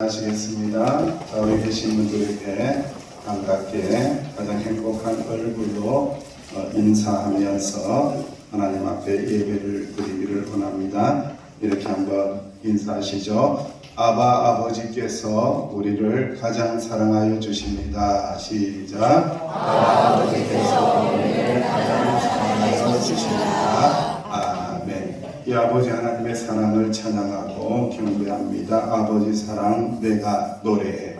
하시겠습니다. 우리 계신 분들에게 반갑게 가장 행복한 얼굴로 인사하면서 하나님 앞에 예배를 드리기를 원합니다. 이렇게 한번 인사하시죠. 아버지께서 우리를 가장 사랑하여 주십니다. 시작. 아버지께서 우리를 가장 사랑하여 주십니다. 아멘. 이 아버지 하나님의 사랑을 찬양하고 경배합니다. 아버지 사랑 내가 노래해.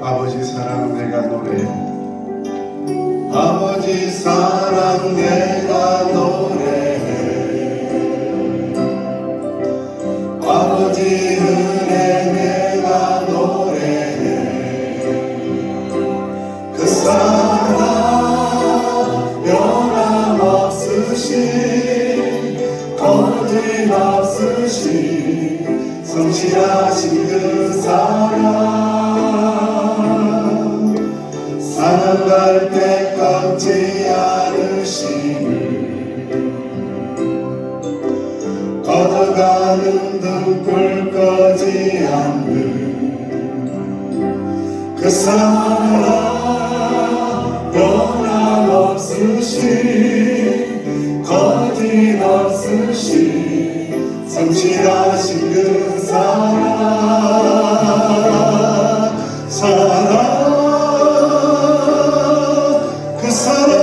아버지 사랑 내가 노래해. 아버지 사랑 내가 노래해. 아버지 은혜 내가 노래해. 그 사랑 변함없으신 거짓없으신 성실하신 그 사랑 사랑할 때 꺾지 않으시는 걷어가는 등불 꺼지 않는 그 사랑 변함없으신 거짓없으신 성실하신 그 사랑 그 사랑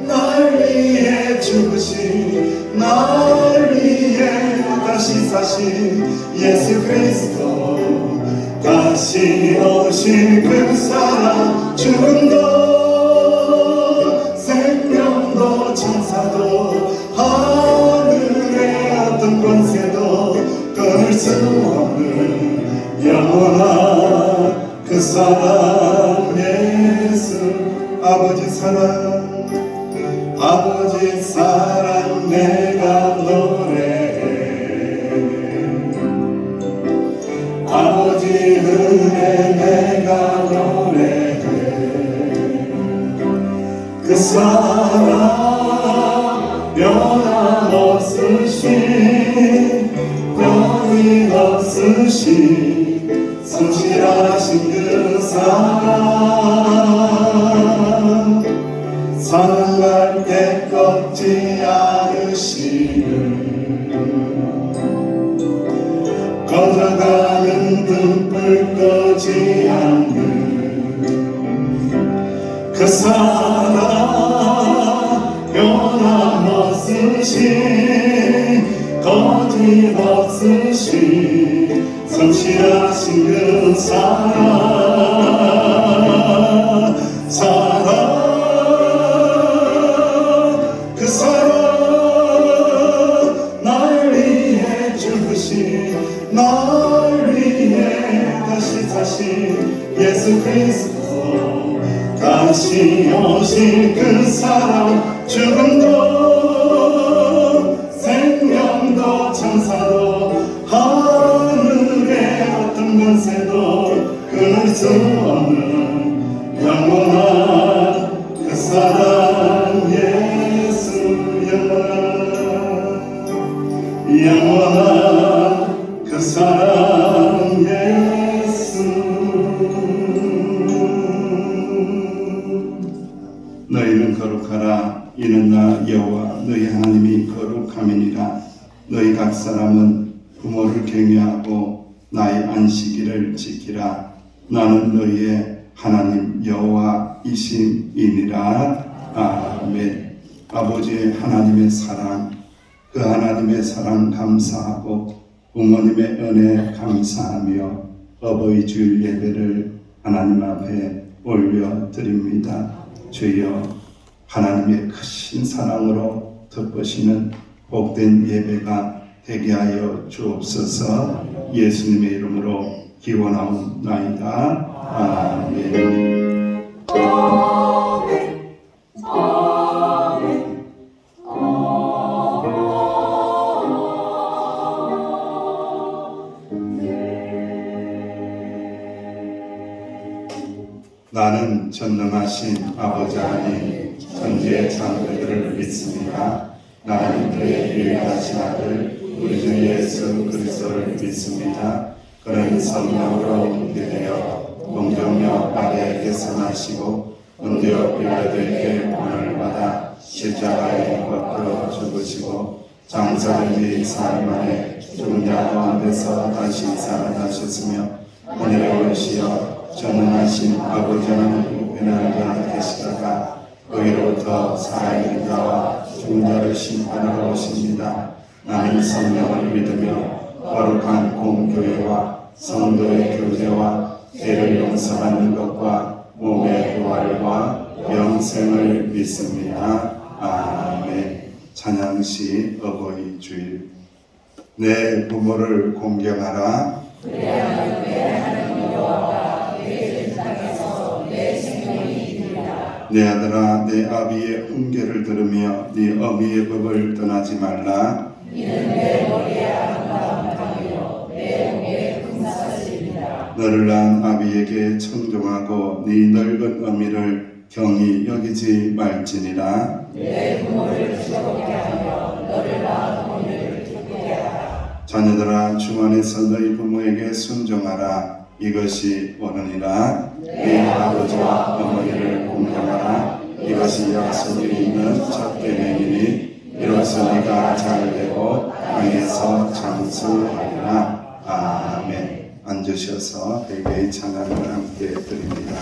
날 위해 죽으신 날 위해 다시 사신 예수 그리스도 다시 오신 그 사랑 죽음도 생명도 천사도 하늘의 어떤 권세도 끊을 수 없는 영원한 그 사랑 예수 아버지 사랑 아버지 사랑 내가 노래해. 아버지 은혜 내가 노래해. 그 사랑 변함없으신 변함없으신 성실하신 그 사랑 사랑할 때 꺾지 않으시는 걷어가는 등불 꺼지 않는 그 사랑 변함없으신 거짓없으신 성실하신 그 사랑 그 사랑 날 위해 죽으신 날 위해 다시 사신 예수 그리스도 다시 오신 그 사랑 죽음도 생명도 천사도 하늘의 어떤 권세도 끊을 수 없는 영원한 그 사랑 예수 영원한 그 사랑 예수 너희는 거룩하라 이는 나 여호와 너희 하나님이 거룩함이니라. 너희 각 사람은 부모를 경외하고 나의 안식일을 지키라. 나는 너희의 하나님 여호와이심이니라. 아멘. 아버지의 하나님의 사랑 그 하나님의 사랑 감사하고 부모님의 은혜 감사하며 어버이 주일 예배를 하나님 앞에 올려드립니다. 주여 하나님의 크신 사랑으로 덮으시는 복된 예배가 되게 하여 주옵소서. 예수님의 이름으로 기원하옵나이다. 아멘. 나는 전능하신 아버지 하나님 천지의 창조주를 믿습니다. 나는 그의 유일하신 아들 우리 주 예수 그리스도를 믿습니다. 그는 성령으로 잉태되어 동정녀 마리아에게서 나시고 본디오 빌라도에게 고난을 받아 십자가에 못 박혀 죽으시고 장사된 지 사흘 만에 죽은 자 가운데서 다시 살아나셨으며 하늘에 오르시어 전능하신 아버지 하나님 우편에 앉아 계시다가 거기로부터 살아있는 자와 죽은 자를 심판하러 오십니다. 나는 성령을 믿으며 거룩한 공교회와 성도의 교제와 죄를 용서받는 것과 몸의 부활과 영생을 믿습니다. 아멘. 찬양시 어버이 주일. 내 부모를 공경하라. 내 아들아 내 아비의 훈계를 들으며 네 어미의 법을 떠나지 말라. 이는 내 머리에 아름다운 강이요 내 목에 금사슬이니라. 너를 낳은 아비에게 청종하고 네 늙은 어미를 경히 여기지 말지니라. 내 부모를 즐겁게 하며 너를 낳은 어미를 기쁘게 하라. 자녀들아 주 안에서 너희 부모에게 순종하라. 이것이 원언이라. 내 아버지와 어머니를 공경하라. 이것이 약속이 있는 첫 계명이니 이로써 네가 잘되고 땅에서 장수하리라. 아멘. 앉으셔서 회개의 찬양을 함께 드립니다.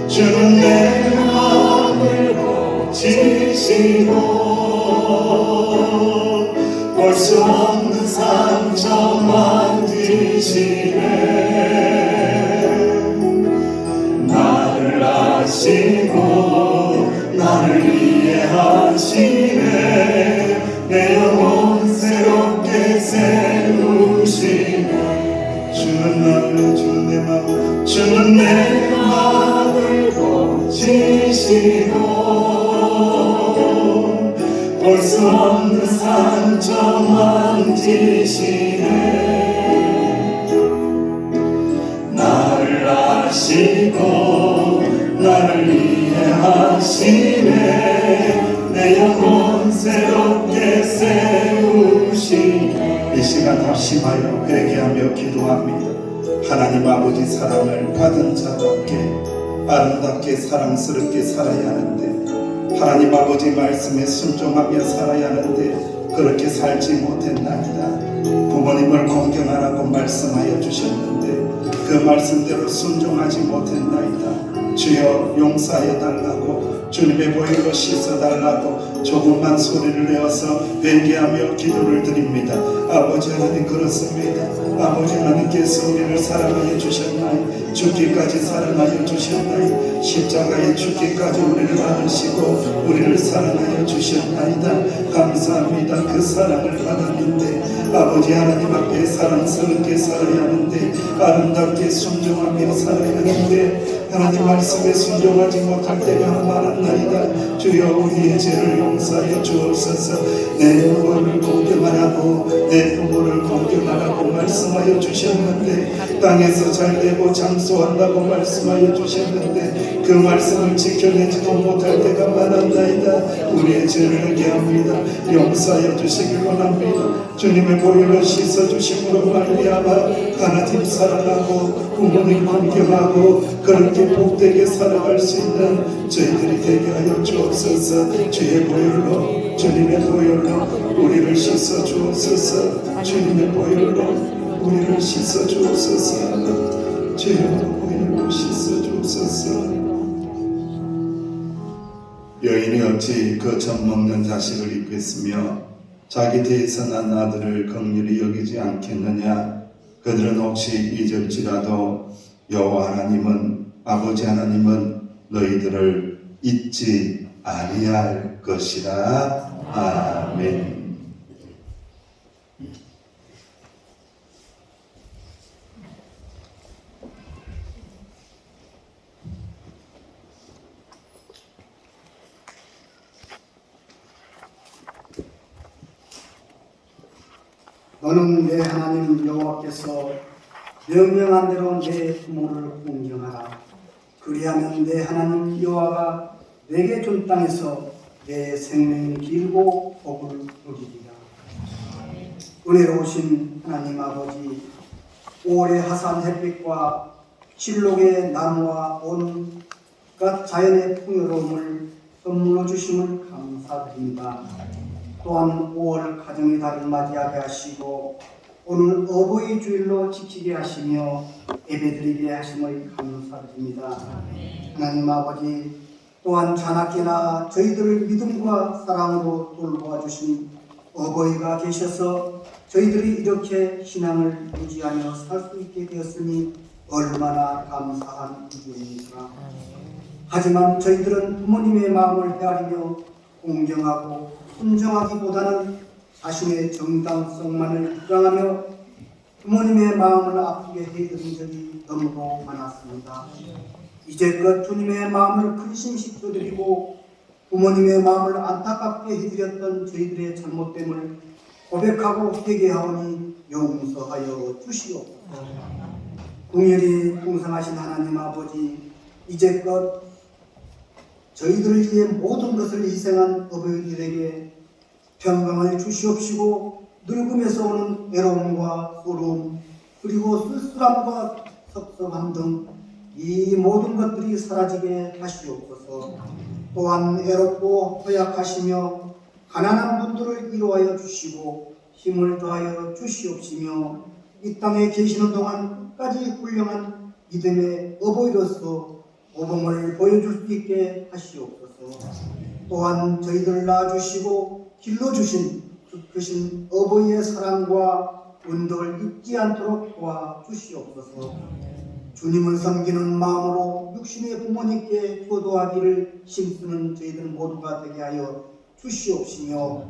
주는 내 맘을 고치시고 볼 수 없는 상처 만지시네. 나를 아시고 나를 이해하시네. 내 영혼 새롭게 세우시네. 주는 내 맘을 주는 내 맘을 고치시고 볼 수 없는 상처 만지시네. 나를 아시고 나를 이해하시네. 내 영혼 새롭게 세우시네. 이 시간 합심하여 회개하며 기도합니다. 하나님 아버지 사랑을 받은 자답게 아름답게 사랑스럽게 살아야 하는데, 하나님 아버지 말씀에 순종하며 살아야 하는데 그렇게 살지 못했나이다. 부모님을 공경하라고 말씀하여 주셨는데 그 말씀대로 순종하지 못했나이다. 주여 용서하여 달라고, 주님의 보혈로 씻어달라고 조금만 소리를 내어서 회개하며 기도를 드립니다. 아버지 하나님, 그렇습니다. 아버지 하나님께서 우리를 사랑하여 주셨나이다. 죽기까지 사랑하여 주셨나이다. 십자가에 죽기까지 우리를 받으시고 우리를 사랑하여 주셨나이다. 감사합니다. 그 사랑을 받았는데 아버지 하나님 앞에 사랑스럽게 살아야 하는데, 아름답게 순종하며 살아야 하는데 하나님 말씀에 순종하지 못할 때가 많았나이다. 주여 우리의 죄를 용서하여 주옵소서. 내 부모를 공경하라고 내 부모를 공경하라고 말씀하여 주셨는데, 땅에서 잘되고 장수한다고 말씀하여 주셨는데 그 말씀을 지켜내지도 못할 때가 많았나이다. 우리의 죄를 회개합니다. 용서하여 주시길 원합니다. 주님의 보혈로 씻어주심으로 말미암아 하나님 사랑하고 부모님 공경하고 그렇게 복되게 살아갈 수 있는 저희들이 되게 하여 주옵소서. 주의 보혈로, 주님의 보혈로 우리를 씻어 주옵소서. 주님의 보혈로 우리를 씻어 주옵소서. 주의 보혈로 씻어 주옵소서. 여인이 어찌 그 젖 먹는 자식을 입겠으며 자기 뒤에서 난 아들을 긍휼히 여기지 않겠느냐. 그들은 혹시 잊을지라도 여호와 하나님은, 아버지 하나님은 너희들을 잊지 아니할 것이라. 아멘. 너는 내 하나님 여호와께서 명령한 대로 내 부모를 공경하라. 그리하면 내 하나님 여호와가 내게 준 땅에서 내 생명이 길고 복을 누리리라. 은혜로우신 하나님 아버지, 5월의 화사한 햇빛과 실록의 나무와 온갖 자연의 풍요로움을 선물로 주심을 감사드립니다. 또한 5월 가정의 달을 맞이하게 하시고 오늘 어버이 주일로 지키게 하시며 예배드리게 하심을 감사드립니다. 하나님 아버지, 또한 자나깨나 저희들을 믿음과 사랑으로 돌보아주신 어버이가 계셔서 저희들이 이렇게 신앙을 유지하며 살 수 있게 되었으니 얼마나 감사한 일입니까. 하지만 저희들은 부모님의 마음을 헤아리며 공경하고 순종하기보다는 자신의 정당성만을 주장하며 부모님의 마음을 아프게 해드린 적이 너무도 많았습니다. 이제껏 주님의 마음을 근심시켜 드리고 부모님의 마음을 안타깝게 해드렸던 저희들의 잘못됨을 고백하고 회개하오니 용서하여 주시옵소서. 긍휼히 풍성하신 하나님 아버지, 이제껏 저희들을 위해 모든 것을 희생한 어버이들에게 평강을 주시옵시고 늙음에서 오는 외로움과 소름 그리고 쓸쓸함과 섭섭함 등 이 모든 것들이 사라지게 하시옵소서. 또한 애롭고 허약하시며 가난한 분들을 위로하여 주시고 힘을 더하여 주시옵시며 이 땅에 계시는 동안 끝까지 훌륭한 믿음의 어버이로서 모범을 보여줄 수 있게 하시옵소서. 또한 저희들 낳아주시고 길러주신 크신 어버이의 사랑과 은덕을 잊지 않도록 도와주시옵소서. 주님을 섬기는 마음으로 육신의 부모님께 효도하기를 힘쓰는 저희들 모두가 되게 하여 주시옵시며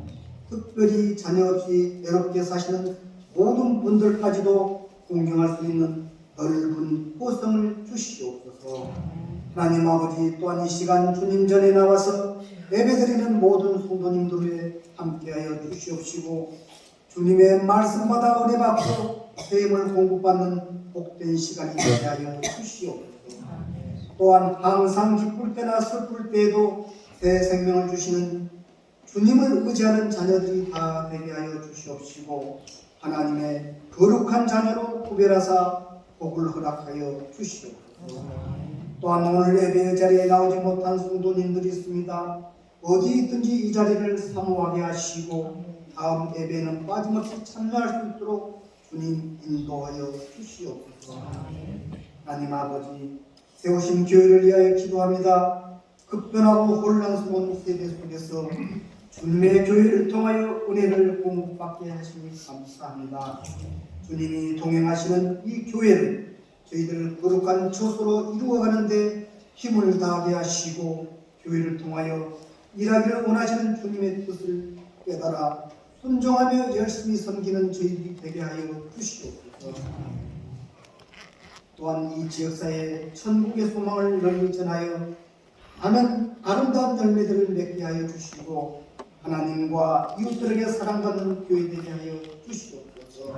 특별히 자녀 없이 외롭게 사시는 모든 분들까지도 공경할 수 있는 넓은 포성을 주시옵소서. 하나님 아버지, 또한 이 시간 주님 전에 나와서 예배드리는 모든 성도님들에 함께하여 주시옵시고 주님의 말씀마다 은혜 받고 세임을 공급받는 복된 시간이 되게 하여 주시옵소서. 또한 항상 기쁠 때나 슬플 때에도 새 생명을 주시는 주님을 의지하는 자녀들이 다 되게 하여 주시옵시고 하나님의 거룩한 자녀로 구별하사 복을 허락하여 주시옵소서. 또한 오늘 예배 자리에 나오지 못한 성도님들이 있습니다. 어디 있든지 이 자리를 사모하게 하시고 다음 예배는 빠짐없이 참여할 수 있도록 주님 인도하여 주시옵소서. 하나님 아버지, 세우신 교회를 위하여 기도합니다. 급변하고 혼란스러운 세대 속에서 주님의 교회를 통하여 은혜를 공급받게 하시니 감사합니다. 주님이 동행하시는 이 교회를 저희들을 거룩한 처소로 이루어가는데 힘을 다하게 하시고 교회를 통하여 일하기를 원하시는 주님의 뜻을 깨달아 순종하며 열심히 섬기는 저희들이 되게 하여 주시옵소서. 또한 이 지역사회에 천국의 소망을 널리 전하여 많은 아름다운 열매들을 맺게 하여 주시고 하나님과 이웃들에게 사랑받는 교회 되게 하여 주시옵소서.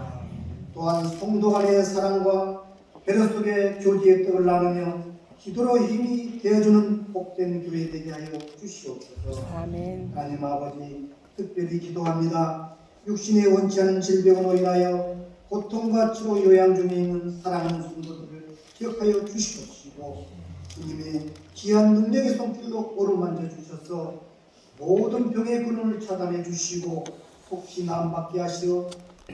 또한 성도 간의 사랑과 배려 속에 교제의 떡을 나누며 기도로 힘이 되어주는 복된 교회 되게 하여 주시옵소서. 아멘. 하나님 아버지, 특별히 기도합니다. 육신에 원치 않은 질병으로 인하여 고통과 치료 요양 중에 있는 사랑하는 성도들을 기억하여 주시옵시고 주님의 귀한 능력의 손길로 오르만져 주셔서 모든 병의 근원을 차단해 주시고 속히 나음받게 하시어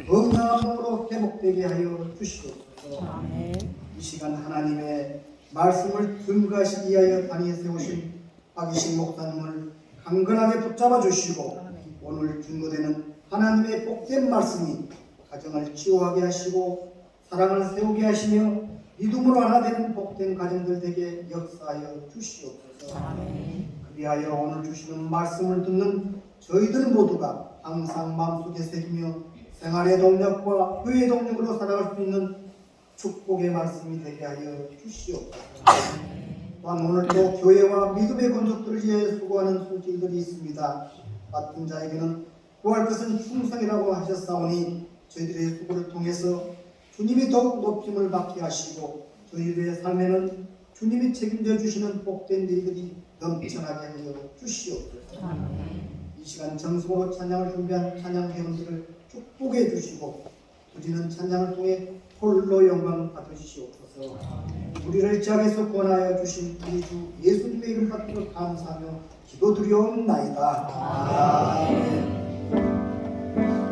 건강한 몸으로 회복되게 하여 주시옵소서. 아멘. 이 시간 하나님의 말씀을 증거하시기 위하여 단위에 세우신 박이식 목사님을 강건하게 붙잡아 주시고 오늘 증거되는 하나님의 복된 말씀이 가정을 치유하게 하시고 사랑을 세우게 하시며 믿음으로 하나 되는 복된 가정들 되게 역사하여 주시옵소서. 그리하여 오늘 주시는 말씀을 듣는 저희들 모두가 항상 마음속에 새기며 생활의 동력과 교회의 동력으로 살아갈 수 있는 축복의 말씀이 되게 하여 주시옵소서. 또한 오늘도 교회와 믿음의 건축들을 위해 수고하는 손길들이 있습니다. 맡은 자에게는 구할 것은 충성이라고 하셨사오니 저희들의 수고를 통해서 주님이 더욱 높임을 받게 하시고 저희들의 삶에는 주님이 책임져 주시는 복된 일들이 넘쳐나게 하여 주시옵소서. 이 시간 정성으로 찬양을 준비한 찬양회원들을 축복해 주시고 드리는 찬양을 통해 홀로 영광 받으시옵소서. 우리를 죄악에서 구원하여 주신 우리 주 예수님의 이름 받들어 감사하며 기도드리옵나이다. 아멘.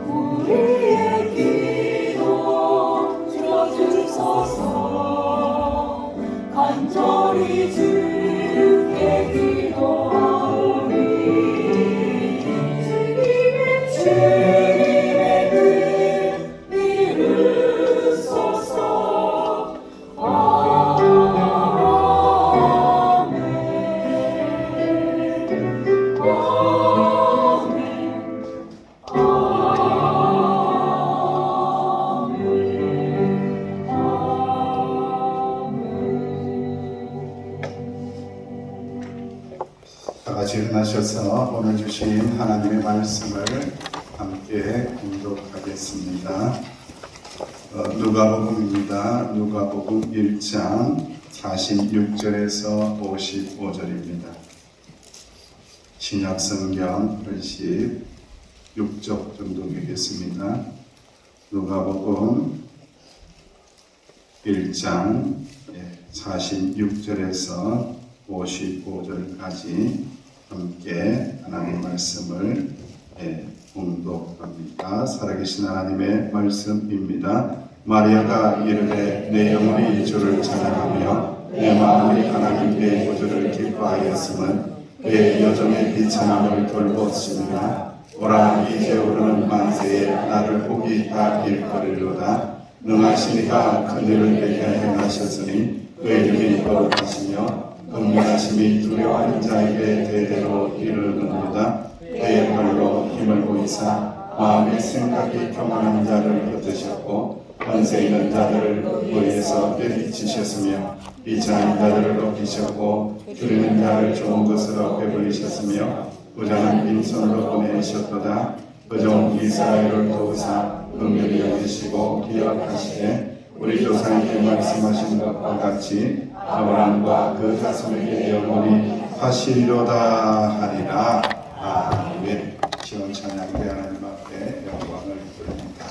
우리의 기도 들어주소서. 간절히 주께 기도하오니 주님의 뜻 이루소서. 아멘. 다 같이 일어나셔서 오늘 주신 하나님의 말씀을 함께 공독하겠습니다. 누가복음입니다. 누가복음 1장 46절에서 55절입니다. 신약성경 86쪽 정도 되겠습니다. 누가복음 1장 46절에서 55절까지 함께 하나님의 말씀을 봉독합니다. 살아계신 하나님의 말씀입니다. 마리아가 이르되 내 영혼이 주를 찬양하며 내 마음이 하나님께 구주를 기뻐하였음은 그의 여종의 비천함을 돌보시느라 오라 이제 오르는 만세에 나를 복이 다 일거리로다. 능하시니가 그들을 되게 행하셨으니 그의 이름이 거룩하시며 긍휼하심이 두려워하는 자에게 대대로 이르는도다. 그의 발로 힘을 보이사 마음의 생각이 교만한 자를 흩으셨고 권세 있는 자들을 의에서 내리치셨으며 비천한 자들을 높이셨고 줄이는 자를 좋은 것으로 배불리셨으며 부자는 빈손으로 보내셨도다. 그종 이스라엘을 도우사 긍휼히 여기시고 기억하시되 우리 조상에게 말씀하신 것과 같이 아브라함과 그 자손에게 영원히 하시리로다 하리라. 아멘. 시원 찬양대 하나님 앞에 영광을 드립니다.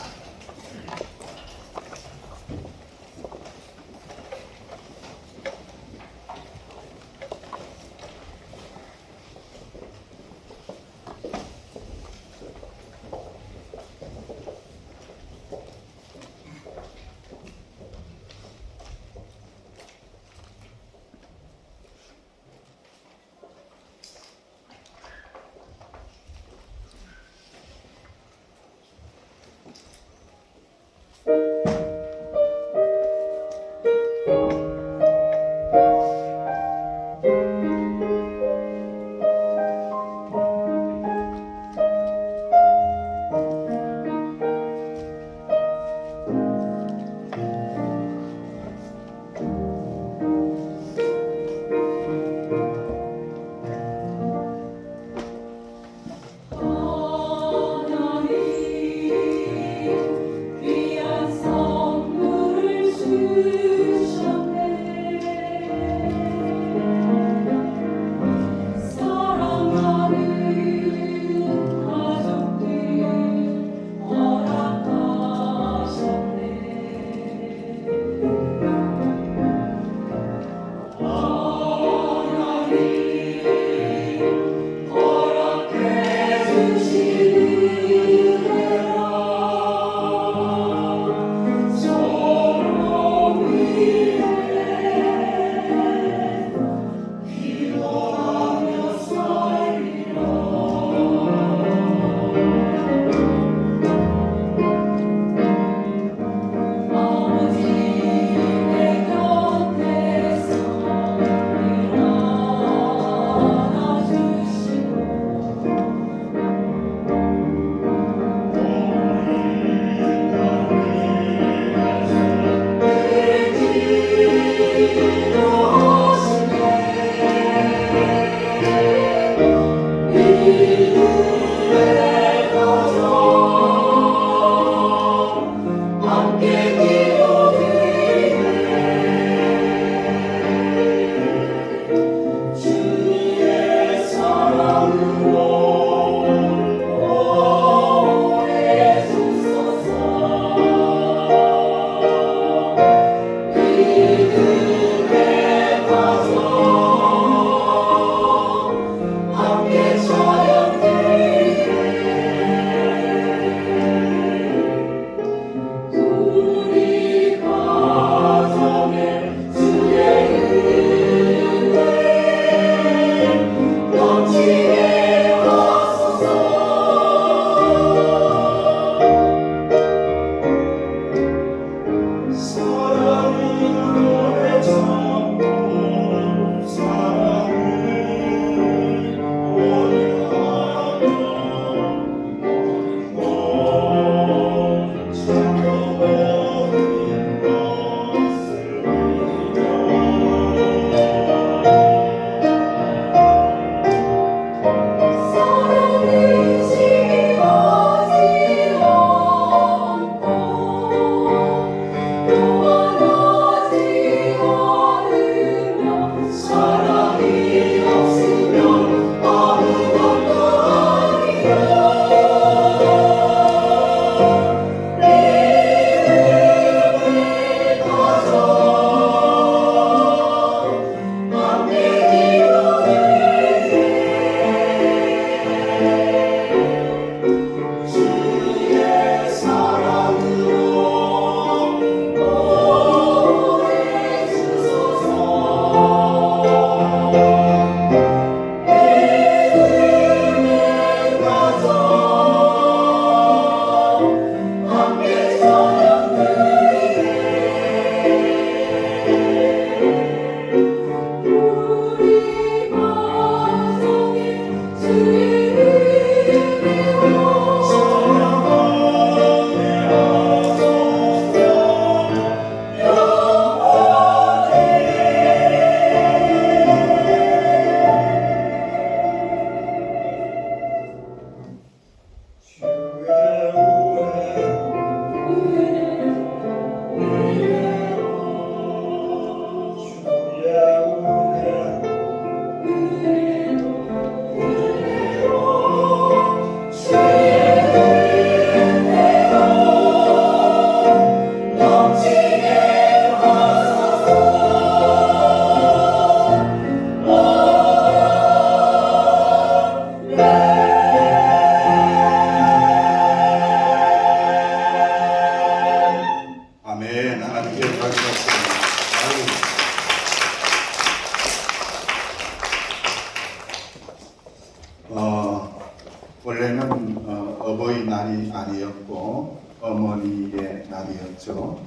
원래는 어버이날이 아니었고 어머니의 날이었죠.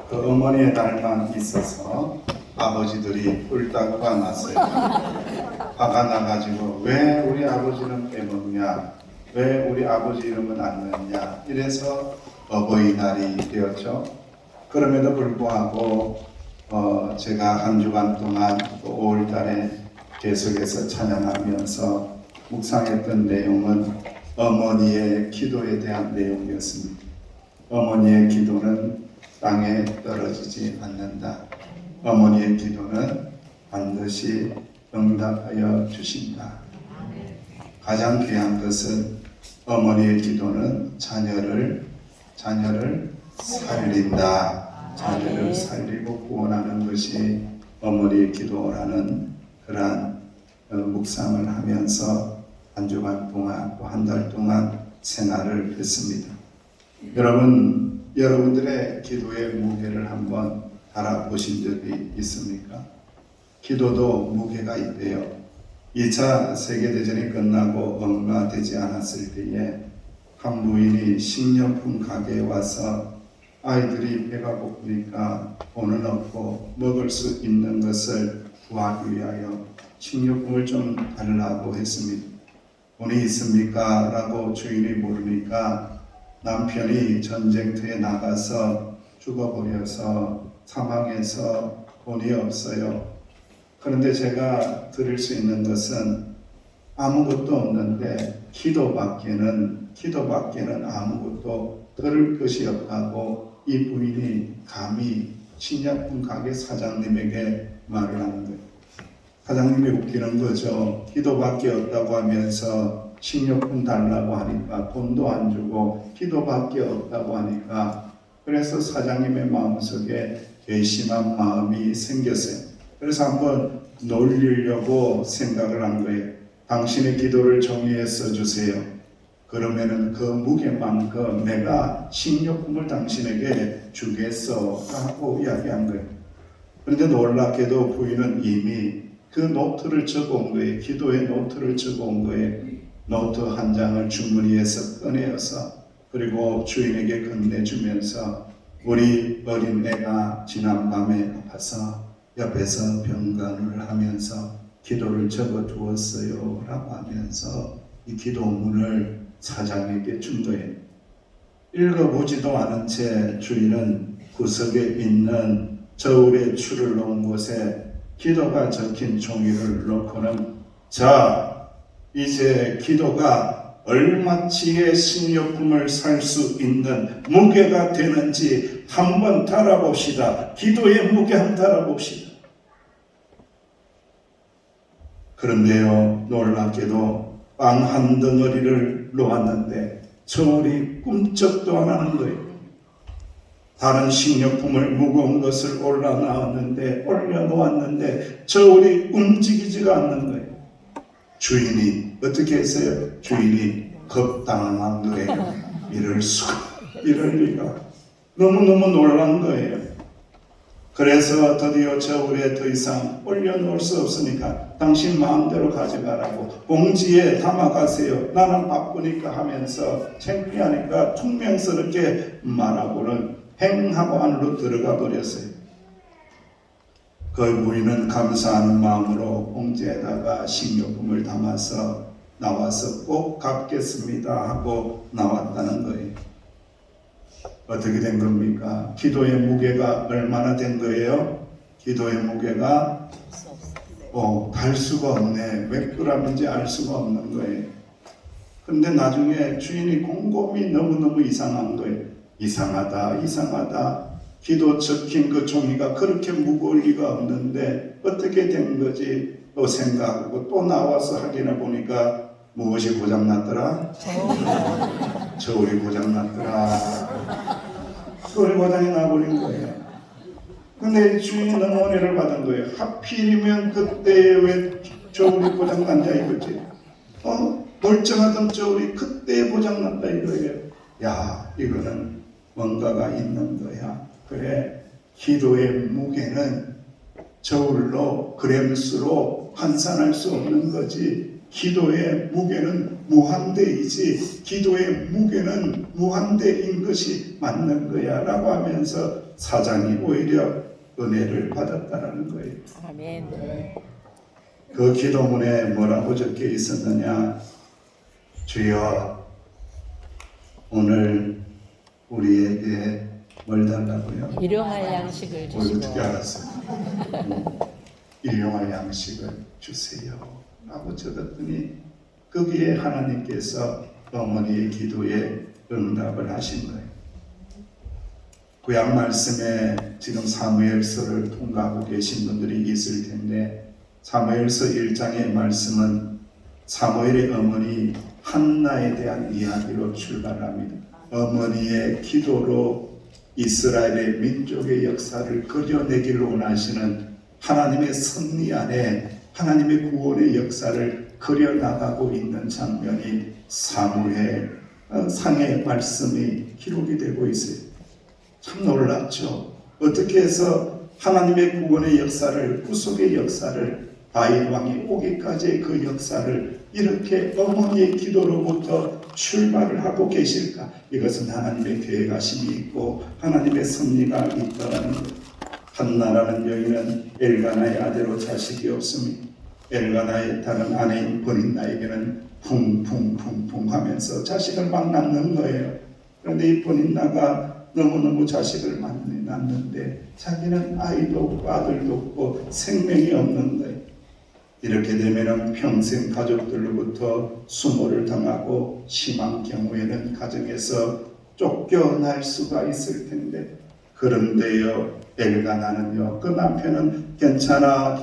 그 어머니의 날만 있어서 아버지들이 뿔딱 화났어요. 화가 나가지고 왜 우리 아버지는 빼먹냐, 왜 우리 아버지 이름은 안 넣냐, 이래서 어버이날이 되었죠. 그럼에도 불구하고 제가 한 주간 동안 5월달에 계속해서 찬양하면서 묵상했던 내용은 어머니의 기도에 대한 내용이었습니다. 어머니의 기도는 땅에 떨어지지 않는다. 어머니의 기도는 반드시 응답하여 주신다. 가장 귀한 것은 어머니의 기도는 자녀를 살린다. 자녀를 살리고 구원하는 것이 어머니의 기도라는 그러한 묵상을 하면서 한 주간 동안 또 한 달 동안 생활을 했습니다. 여러분들의 기도의 무게를 한번 알아보신 적이 있습니까? 기도도 무게가 있대요. 2차 세계대전이 끝나고 얼마 되지 않았을 때에 한 부인이 식료품 가게에 와서 아이들이 배가 고프니까 돈은 없고 먹을 수 있는 것을 구하기 위하여 식료품을 좀 달라고 했습니다. 돈이 있습니까? 라고 주인이 물으니까 남편이 전쟁터에 나가서 죽어버려서 사망해서 돈이 없어요. 그런데 제가 드릴 수 있는 것은 아무것도 없는데 기도밖에는 아무것도 들을 것이 없다고 이 부인이 감히 식료품 가게 사장님에게 말을 하는 거예요. 사장님이 웃기는 거죠. 기도밖에 없다고 하면서 식료품 달라고 하니까 돈도 안 주고 기도밖에 없다고 하니까, 그래서 사장님의 마음속에 괘씸한 마음이 생겼어요. 그래서 한번 놀리려고 생각을 한 거예요. 당신의 기도를 종이에 써주세요. 그러면은 그 무게만큼 내가 식료품을 당신에게 주겠어 하고 이야기한 거예요. 그런데 놀랍게도 부인은 이미 그 노트를 적어온 거예요. 기도의 노트를 적어온 거예요. 노트 한 장을 주머니에서 꺼내어서 그리고 주인에게 건네주면서 우리 어린 애가 지난밤에 아파서 옆에서 병간호를 하면서 기도를 적어두었어요 라고 하면서 이 기도문을 사장에게 준 거예요. 읽어보지도 않은 채 주인은 구석에 있는 저울에 줄을 놓은 곳에 기도가 적힌 종이를 놓고는, 자, 이제 기도가 얼마치의 식료품을 살 수 있는 무게가 되는지 한번 달아봅시다. 기도의 무게 한번 달아봅시다. 그런데요, 놀랍게도 빵 한 덩어리를 놓았는데 저울이 꿈쩍도 안 하는 거예요. 다른 식료품을 무거운 것을 올려놓았는데 저울이 움직이지가 않는 거예요. 주인이 어떻게 했어요? 주인이 겁당한 거예요. 이럴 리가. 너무너무 놀란 거예요. 그래서 드디어 저울에 더 이상 올려놓을 수 없으니까 당신 마음대로 가져가라고 봉지에 담아가세요. 나는 바쁘니까 하면서 창피하니까 퉁명스럽게 말하고는 행하고 안으로 들어가 버렸어요. 그 부인은 감사하는 마음으로 봉지에다가 식료품을 담아서 나와서 꼭 갚겠습니다 하고 나왔다는 거예요. 어떻게 된 겁니까? 기도의 무게가 얼마나 된 거예요? 기도의 무게가 달 수가 없네. 몇 그램인지 알 수가 없는 거예요. 그런데 나중에 주인이 곰곰이 너무너무 이상한 거예요. 이상하다. 기도 적힌 그 종이가 그렇게 무거울 리가 없는데 어떻게 된 거지? 또 생각하고 또 나와서 확인해 보니까 무엇이 고장났더라? 저울이 고장났더라. 저울이 고장이 나버린 거예요. 근데 주인이 너무 은혜를 받은 거예요. 하필이면 그때 왜 저울이 고장났냐 이거지. 멀쩡하던 저울이 그때 고장났다 이거예요. 야, 이거는 뭔가가 있는 거야. 그래, 기도의 무게는 저울로 그램수로 환산할 수 없는 거지. 기도의 무게는 무한대이지 기도의 무게는 무한대인 것이 맞는 거야 라고 하면서 사장이 오히려 은혜를 받았다는 거예요. 아멘. 그 기도문에 뭐라고 적혀 있었느냐? 주여 오늘 우리에게 뭘 달라고요? 일용할 양식을 어떻게 주시고 알았어요? 일용할 양식을 주세요 라고 적었더니 거기에 하나님께서 어머니의 기도에 응답을 하신 거예요. 구약 말씀에 지금 사무엘서를 통과하고 계신 분들이 있을 텐데 사무엘서 1장의 말씀은 사무엘의 어머니 한나에 대한 이야기로 출발합니다. 어머니의 기도로 이스라엘의 민족의 역사를 그려내기를 원하시는 하나님의 섭리 안에 하나님의 구원의 역사를 그려나가고 있는 장면이 사무엘 상의 말씀이 기록이 되고 있어요. 참 놀랍죠. 어떻게 해서 하나님의 구원의 역사를, 구속의 역사를, 다윗 왕이 오기까지의 그 역사를 이렇게 어머니의 기도로부터 출발을 하고 계실까? 이것은 하나님의 계획하심이 있고 하나님의 섭리가 있다는 것. 한나라는 여인은 엘가나의 아들로 자식이 없습니다. 엘가나의 다른 아내인 버닌나에게는 풍풍풍풍 하면서 자식을 막 낳는 거예요. 그런데 이 버닌나가 너무너무 자식을 많이 낳는데 자기는 아이도 없고 아들도 없고 생명이 없는 거예요. 이렇게 되면 평생 가족들로부터 수모를 당하고 심한 경우에는 가정에서 쫓겨날 수가 있을 텐데 그런데요 엘가나는요 그 남편은 괜찮아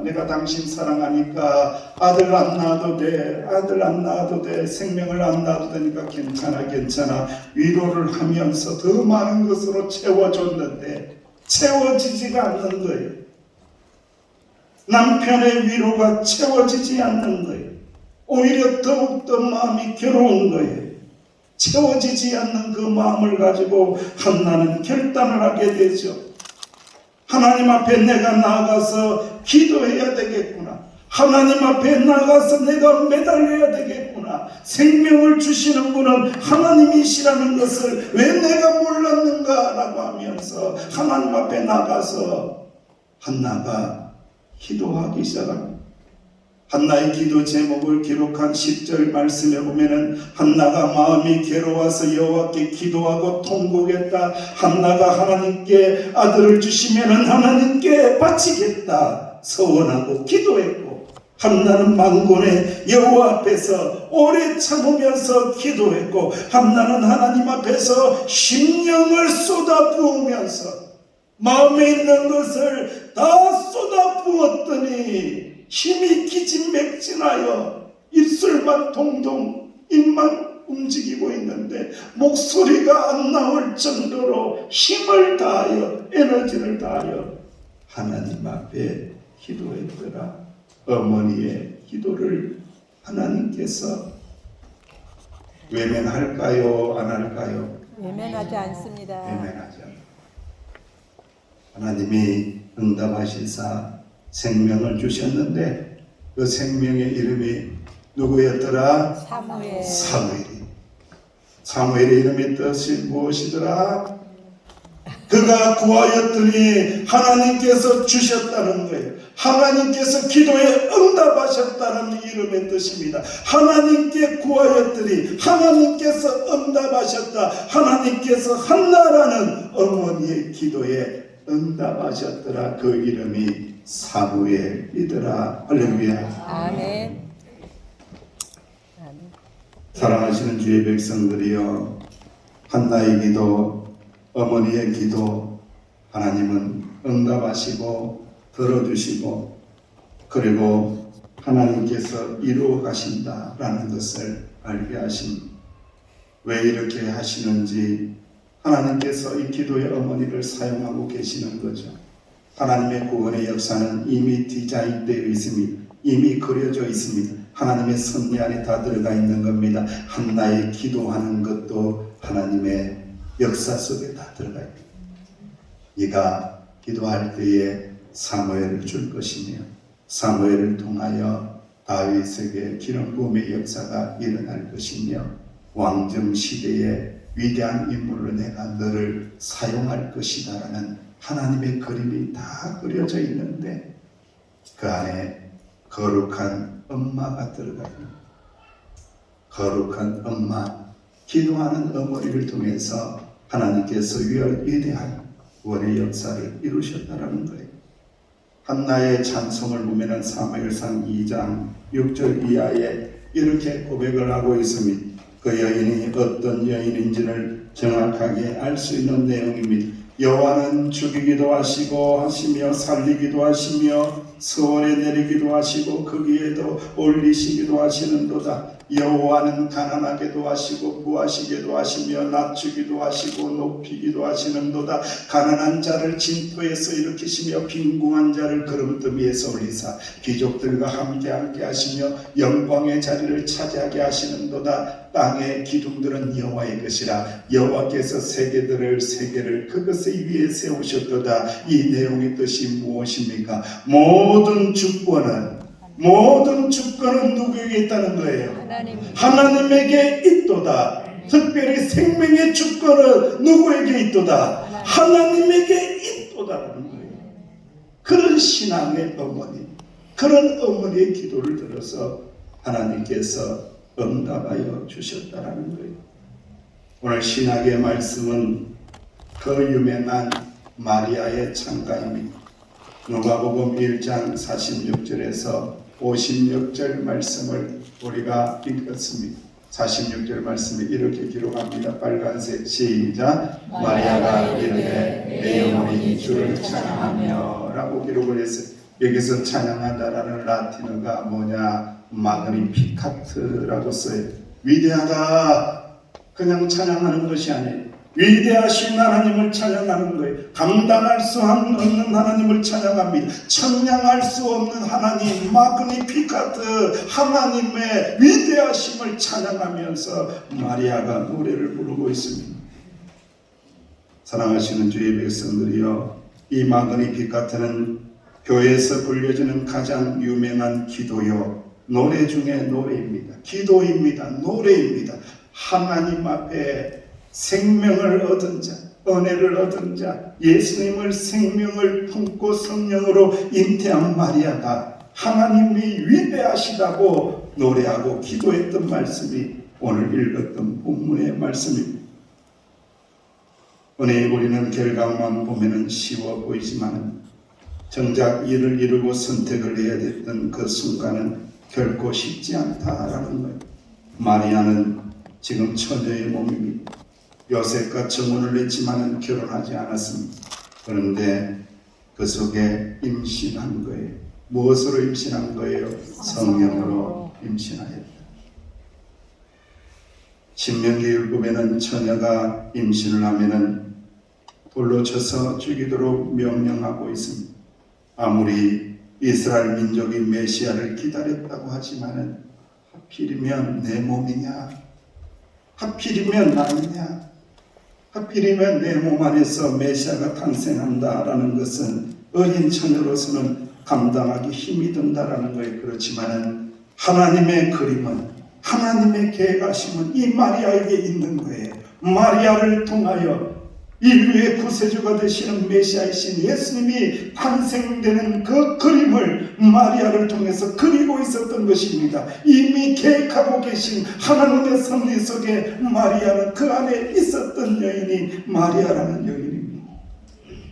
내가 당신 사랑하니까 아들 안 낳아도 돼 생명을 안 낳아도 되니까 괜찮아 위로를 하면서 더 많은 것으로 채워줬는데 채워지지가 않는 거예요. 남편의 위로가 채워지지 않는 거예요. 오히려 더욱더 마음이 괴로운 거예요. 채워지지 않는 그 마음을 가지고 한나는 결단을 하게 되죠. 하나님 앞에 내가 나아가서 기도해야 되겠구나. 하나님 앞에 나아가서 내가 매달려야 되겠구나. 생명을 주시는 분은 하나님이시라는 것을 왜 내가 몰랐는가 라고 하면서 하나님 앞에 나가서 한나가 기도하기 시작합니다. 한나의 기도 제목을 기록한 10절 말씀에 보면은 한나가 마음이 괴로워서 여호와께 기도하고 통곡했다. 한나가 하나님께 아들을 주시면은 하나님께 바치겠다 서원하고 기도했고 한나는 만군의 여호와 앞에서 오래 참으면서 기도했고 한나는 하나님 앞에서 심령을 쏟아부으면서 마음에 있는 것을 다 쏟아부었더니 힘이 기진맥진하여 입술만 동동 입만 움직이고 있는데 목소리가 안 나올 정도로 힘을 다하여 에너지를 다하여 하나님 앞에 기도했더라. 어머니의 기도를 하나님께서 외면할까요? 안 할까요? 외면하지 않습니다. 외면하지 않습니다. 하나님이 응답하시사 생명을 주셨는데 그 생명의 이름이 누구였더라? 사무엘. 사무엘의 이름의 뜻이 무엇이더라? 그가 구하였더니 하나님께서 주셨다는 거예요. 하나님께서 기도에 응답하셨다는 이름의 뜻입니다. 하나님께 구하였더니 하나님께서 응답하셨다. 하나님께서 한나라는 어머니의 기도에 응답하셨더라. 그 이름이 사무엘이더라. 할렐루야. 아멘. 사랑하시는 주의 백성들이여, 한나의 기도, 어머니의 기도 하나님은 응답하시고 들어주시고 그리고 하나님께서 이루어 가신다라는 것을 알게 하십니다. 왜 이렇게 하시는지 하나님께서 이 기도의 어머니를 사용하고 계시는 거죠. 하나님의 구원의 역사는 이미 디자인되어 있습니다. 이미 그려져 있습니다. 하나님의 섭리 안에 다 들어가 있는 겁니다. 한나의 기도하는 것도 하나님의 역사 속에 다 들어가 있습니다. 네가 기도할 때에 사무엘을 줄 것이며 사무엘을 통하여 다윗에게 기름 부음의 역사가 일어날 것이며 왕정 시대에 위대한 인물로 내가 너를 사용할 것이다라는 하나님의 그림이 다 그려져 있는데 그 안에 거룩한 엄마가 들어가 있는 거룩한 엄마, 기도하는 어머니를 통해서 하나님께서 위대한 구원의 역사를 이루셨다라는 거예요. 한나의 찬송을 보면 사무엘상 2장 6절 이하에 이렇게 고백을 하고 있습니다. 그 여인이 어떤 여인인지를 정확하게 알 수 있는 내용입니다. 여호와는 죽이기도 하시고 살리기도 하시며 서원에 내리기도 하시고 거기에도 올리시기도 하시는도다. 여호와는 가난하게도 하시고 부하시게도 하시며 낮추기도 하시고 높이기도 하시는도다. 가난한 자를 진토에서 일으키시며 빈궁한 자를 그름뜸 위에서 올리사 귀족들과 함께 하시며 영광의 자리를 차지하게 하시는도다. 땅의 기둥들은 여호와의 것이라. 여호와께서 세계를 그것의 위에 세우셨도다. 이 내용의 뜻이 무엇입니까? 모든 주권은 누구에게 있다는 거예요? 하나님에게 있도다. 특별히 생명의 주권은 누구에게 있도다? 하나님에게 있도다라는 거예요. 그런 신앙의 어머니, 그런 어머니의 기도를 들어서 하나님께서 응답하여 주셨다라는 거예요. 오늘 신학의 말씀은 그 유명한 마리아의 찬가입니다. 누가복음 1장 46절에서 56절 말씀을 우리가 읽었습니다. 46절 말씀이 이렇게 기록합니다. 빨간색 시작. 마리아가 이르되 내 영혼이 주를 찬양하며 라고 기록을 했어요. 여기서 찬양한다라는 라틴어가 뭐냐? 마그니피카트라고 써요. 위대하다. 그냥 찬양하는 것이 아니에요. 위대하신 하나님을 찬양하는 거예요. 감당할 수 없는 하나님을 찬양합니다. 청량할 수 없는 하나님, 마그니피카트, 하나님의 위대하심을 찬양하면서 마리아가 노래를 부르고 있습니다. 사랑하시는 주의 백성들이여, 이 마그니피카트는 교회에서 불려지는 가장 유명한 기도요, 노래 중에 노래입니다. 기도입니다. 노래입니다. 하나님 앞에 생명을 얻은 자, 은혜를 얻은 자, 예수님을 생명을 품고 성령으로 잉태한 마리아가 하나님이 위대하시다고 노래하고 기도했던 말씀이 오늘 읽었던 본문의 말씀입니다. 은혜의 우리는 결과만 보면 쉬워 보이지만 정작 이를 이루고 선택을 해야 됐던 그 순간은 결코 쉽지 않다라는 거예요. 마리아는 지금 처녀의 몸입니다. 요셉과 정혼을 했지만 결혼하지 않았습니다. 그런데 그 속에 임신한 거예요. 무엇으로 임신한 거예요? 성령으로 임신하였다. 신명기율법에는 처녀가 임신을 하면은 돌로 쳐서 죽이도록 명령하고 있습니다. 아무리 이스라엘 민족이 메시아를 기다렸다고 하지만은 하필이면 내 몸이냐? 하필이면 나이냐? 하필이면 내 몸 안에서 메시아가 탄생한다라는 것은 어린 처녀로서는 감당하기 힘이 든다라는 거예요. 그렇지만은 하나님의 그림은, 하나님의 계획하심은 이 마리아에게 있는 거예요. 마리아를 통하여 인류의 구세주가 되시는 메시아이신 예수님이 탄생되는 그 그림을 마리아를 통해서 그리고 있었던 것입니다. 이미 계획하고 계신 하나님의 섭리 속에 마리아는 그 안에 있었던 여인이 마리아라는 여인입니다.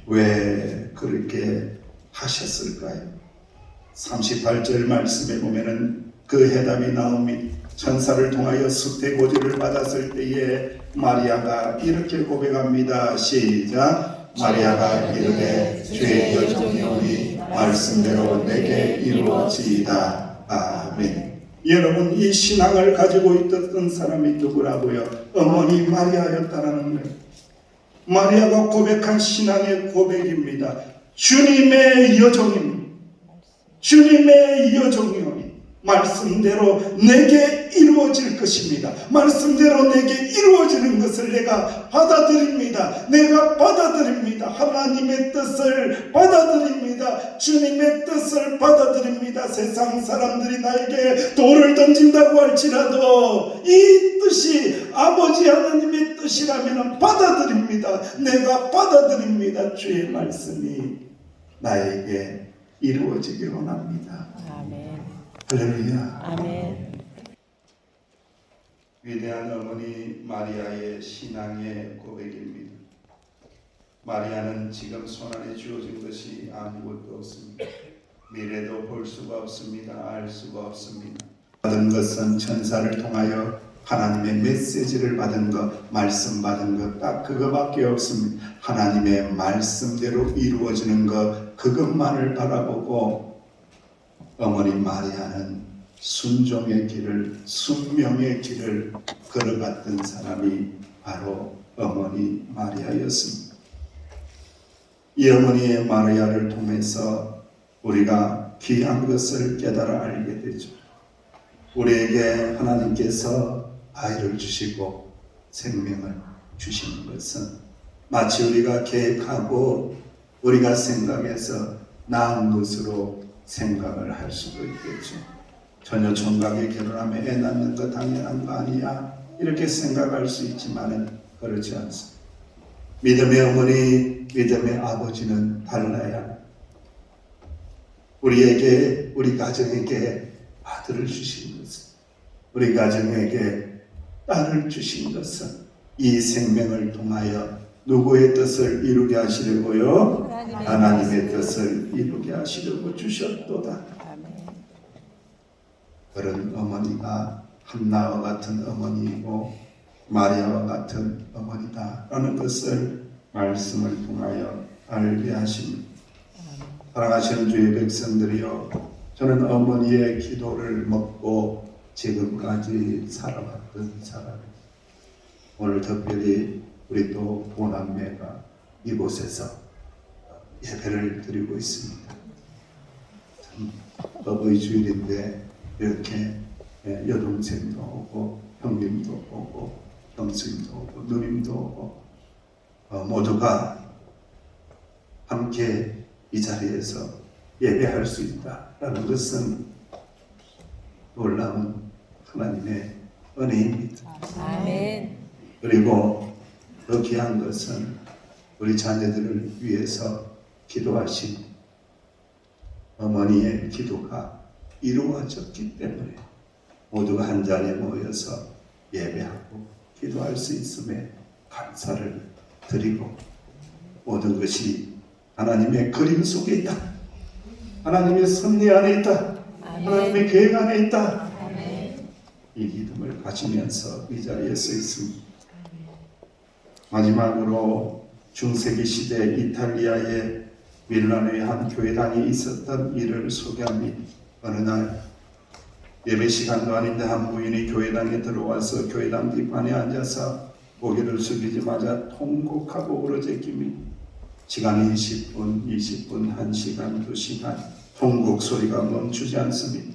왜 그렇게 하셨을까요? 38절 말씀에 보면은 그 해답이 나옵니다. 천사를 통하여 숫대고지를 받았을 때에 마리아가 이렇게 고백합니다. 시작. 마리아가 이르되 주의 여종이오니 말씀대로 내게 이루어지이다. 아멘. 여러분, 이 신앙을 가지고 있었던 사람이 누구라고요? 어머니 마리아였다라는 거예요. 마리아가 고백한 신앙의 고백입니다. 주님의 여종입니다. 주님의 여종이오니 말씀대로 내게 이루어질 것입니다. 말씀대로 내게 이루어지는 것을 내가 받아들입니다. 내가 받아들입니다. 하나님의 뜻을 받아들입니다. 주님의 뜻을 받아들입니다. 세상 사람들이 나에게 돌을 던진다고 할지라도 이 뜻이 아버지 하나님의 뜻이라면 받아들입니다. 내가 받아들입니다. 주의 말씀이 나에게 이루어지길 원합니다. 아멘. 할렐루야. 아멘. 위대한 어머니 마리아의 신앙의 고백입니다. 마리아는 지금 손안에 주어진 것이 아무것도 없습니다. 미래도 볼 수가 없습니다. 알 수가 없습니다. 받은 것은 천사를 통하여 하나님의 메시지를 받은 것, 말씀 받은 것, 딱 그거밖에 없습니다. 하나님의 말씀대로 이루어지는 것, 그것만을 바라보고 어머니 마리아는 순종의 길을, 순명의 길을 걸어갔던 사람이 바로 어머니 마리아였습니다. 이 어머니의 마리아를 통해서 우리가 귀한 것을 깨달아 알게 되죠. 우리에게 하나님께서 아이를 주시고 생명을 주시는 것은 마치 우리가 계획하고 우리가 생각해서 나은 것으로 생각을 할 수도 있겠죠. 전혀 총각이 결혼하면 애 낳는 거 당연한 거 아니야, 이렇게 생각할 수 있지만은 그렇지 않습니다. 믿음의 어머니, 믿음의 아버지는 달라야 우리에게, 우리 가정에게 아들을 주신 것은, 우리 가정에게 딸을 주신 것은 이 생명을 통하여 누구의 뜻을 이루게 하시려고요? 하나님의 뜻을 이루게 하시려고 주셨도다. 아멘. 그런 어머니가 한나와 같은 어머니이고 마리아와 같은 어머니다라는 것을 말씀을 통하여 알게 하십니다. 사랑하시는 주의 백성들이여, 저는 어머니의 기도를 먹고 지금까지 살아왔던 사람입니다. 오늘 특별히 우리 또 보남매가 이곳에서 예배를 드리고 있습니다. 참 어버이 주일인데 이렇게 여동생도 오고 형님도 오고 형수님도 오고 누님도 오고 모두가 함께 이 자리에서 예배할 수 있다라는 것은 놀라운 하나님의 은혜입니다. 아멘. 그리고 더 귀한 것은 우리 자녀들을 위해서 기도하신 어머니의 기도가 이루어졌기 때문에 모두가 한 자리에 모여서 예배하고 기도할 수 있음에 감사를 드리고, 모든 것이 하나님의 그림 속에 있다, 하나님의 섭리 안에 있다, 하나님의 계획 안에 있다, 이 믿음을 가지면서 이 자리에 서 있습니다. 마지막으로 중세기 시대 이탈리아의 밀라노의 한 교회당에 있었던 일을 소개합니다. 어느 날 예배 시간도 아닌데 한 부인이 교회당에 들어와서 교회당 뒷판에 앉아서 고개를 숙이자마자 통곡하고 울어제낍니다. 시간이 10분, 20분, 1시간, 2시간 통곡 소리가 멈추지 않습니다.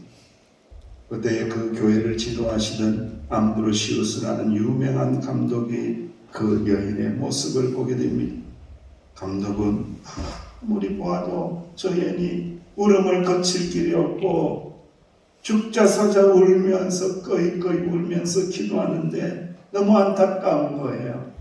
그때 그 교회를 지도하시던 암브로시우스라는 유명한 감독이 그 여인의 모습을 보게 됩니다. 감독은 아무리 보아도 저 여인이 울음을 거칠 길이 없고 죽자 사자 울면서 꺼이꺼이 울면서 기도하는데 너무 안타까운 거예요.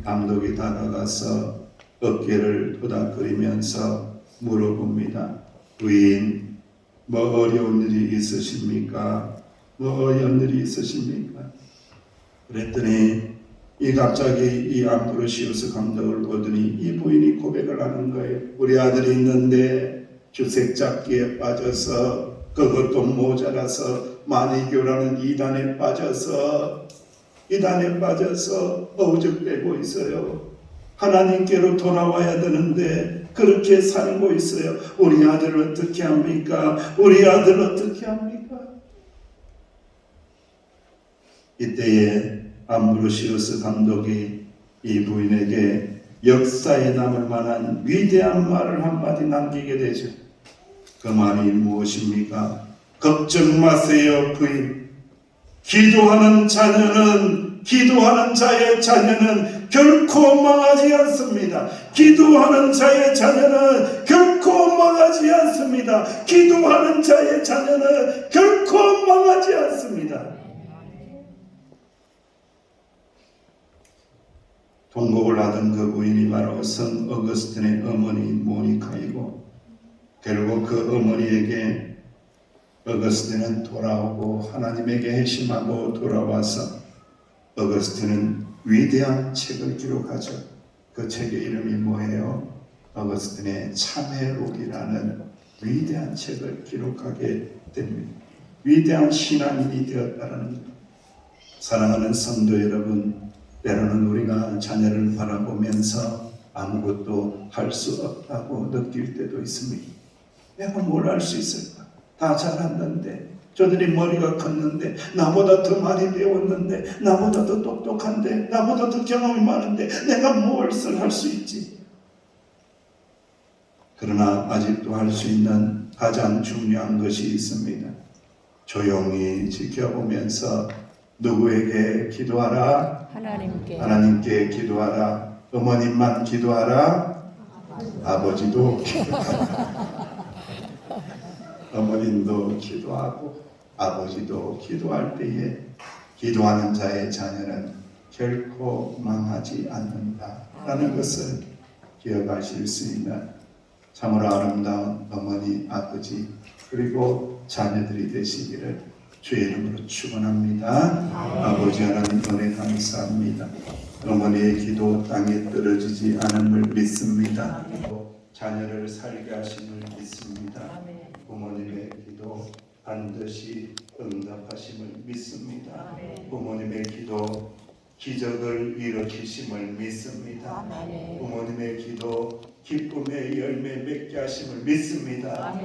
감독이 다가가서 어깨를 토닥거리면서 물어봅니다. 부인, 뭐 어려운 일이 있으십니까? 뭐 어려운 일이 있으십니까? 그랬더니 갑자기 이 암브로시우스 감독을 보더니 이 부인이 고백을 하는 거예요. 우리 아들이 있는데 주색 잡기에 빠져서, 그것도 모자라서 마니교라는 이단에 빠져서 어우적대고 있어요. 하나님께로 돌아와야 되는데 그렇게 살고 있어요. 우리 아들 어떻게 합니까? 우리 아들 어떻게 합니까? 이때에 암브로시우스 감독이 이 부인에게 역사에 남을 만한 위대한 말을 한마디 남기게 되죠. 그 말이 무엇입니까? 걱정 마세요, 부인. 기도하는 자의 자녀는 결코 망하지 않습니다. 기도하는 자의 자녀는 결코 망하지 않습니다. 기도하는 자의 자녀는 결코 망하지 않습니다. 통곡을 하던 그 부인이 바로 성 어거스틴의 어머니 모니카이고, 결국 그 어머니에게 어거스틴은 돌아오고 하나님에게 회심하고 돌아와서 어거스틴은 위대한 책을 기록하죠. 그 책의 이름이 뭐예요? 어거스틴의 참회록이라는 위대한 책을 기록하게 됩니다. 위대한 신앙인이 되었다는 것. 사랑하는 성도 여러분, 때로는 우리가 자녀를 바라보면서 아무것도 할 수 없다고 느낄 때도 있습니다. 내가 뭘 할 수 있을까? 다 잘한다는데, 저들이 머리가 컸는데, 나보다 더 많이 배웠는데, 나보다 더 똑똑한데, 나보다 더 경험이 많은데 내가 뭘 할 수 있지? 그러나 아직도 할 수 있는 가장 중요한 것이 있습니다. 조용히 지켜보면서 누구에게 기도하라? 하나님께 기도하라. 어머님만 기도하라. 아버지도 기도하라. 어머님도 기도하고 아버지도 기도할 때에 기도하는 자의 자녀는 결코 망하지 않는다라는 것을 기억하실 수 있는 참으로 아름다운 어머니, 아버지 그리고 자녀들이 되시기를 주의 이름으로 축원합니다. 아버지 하나님 은혜 감사합니다. 어머니의 기도 땅에 떨어지지 않음을 믿습니다. 자녀를 살게 하심을 믿습니다. 부모님의 기도 반드시 응답하심을 믿습니다. 부모님의 기도 기적을 일으키심을 믿습니다. 부모님의 기도 기쁨의 열매 맺게 하심을 믿습니다.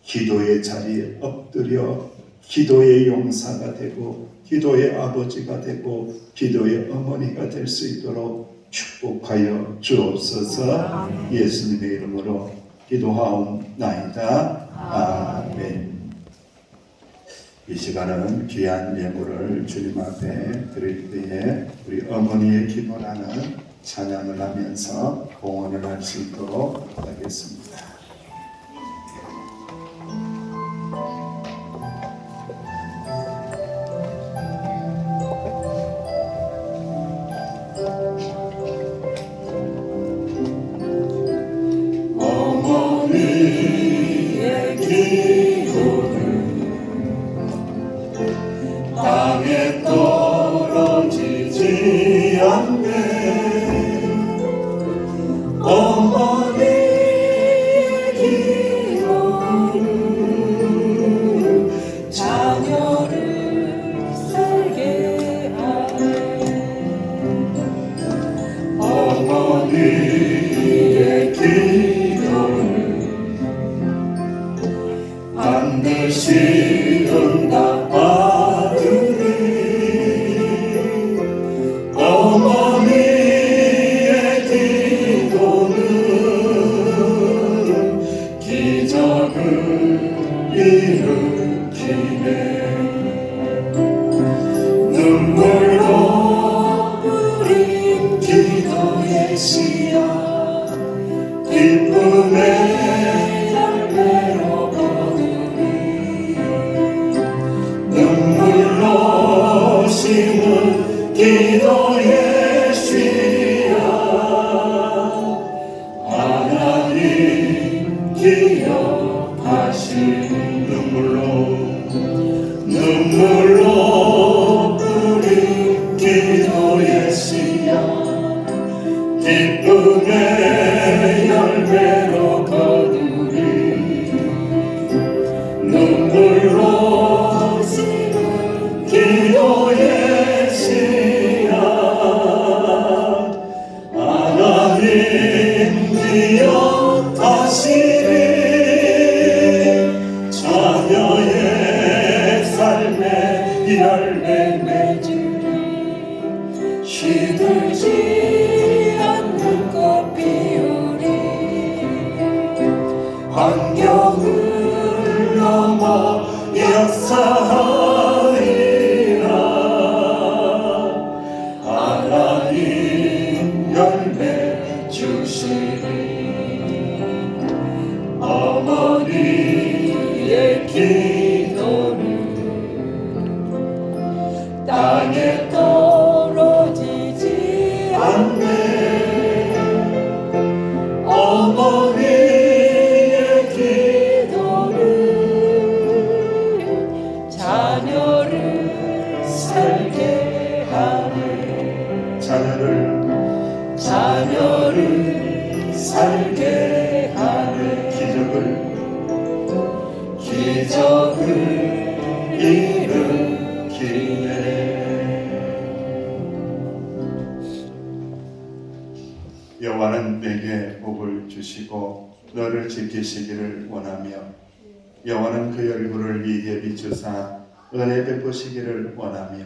기도의 자리에 엎드려 기도의 용사가 되고 기도의 아버지가 되고 기도의 어머니가 될 수 있도록 축복하여 주옵소서. 예수님의 이름으로 기도하옵나이다. 아멘. 이 시간은 귀한 예물을 주님 앞에 드릴 때에 우리 어머니의 기도라는 찬양을 하면서 봉헌을 할 수 있도록 하겠습니다. 땅에 떨어지지 않네. 어머니의 기도는 자녀를 살게 하네. 어머니의 기도는 반드시 응답받으리. 어머니의 기도는 기적을 일으키네. 눈물로 뿌린 기도의 씨앗 기쁨의 열매로 거두리. 눈물로 심은 기도의 씨앗 하나님 기억하시니. 눈물로 뿌린 기도의 씨앗 기쁨의 열매로 거두리. 눈물로 심은 기도의 씨앗 하나님 기억하시니. 자녀의 삶의 열매 맺으리. 시들지 않는 꽃 피우리. 환경을 넘어 땅에 떨어지지 않네. 어머니의 기도는 자녀를 살게 하네. 자녀를 살게 하네. 기적을 일으키네. 여호와는 내게 복을 주시고 너를 지키시기를 원하며 여호와는 그 얼굴을 네게 비추사 은혜 베푸시기를 원하며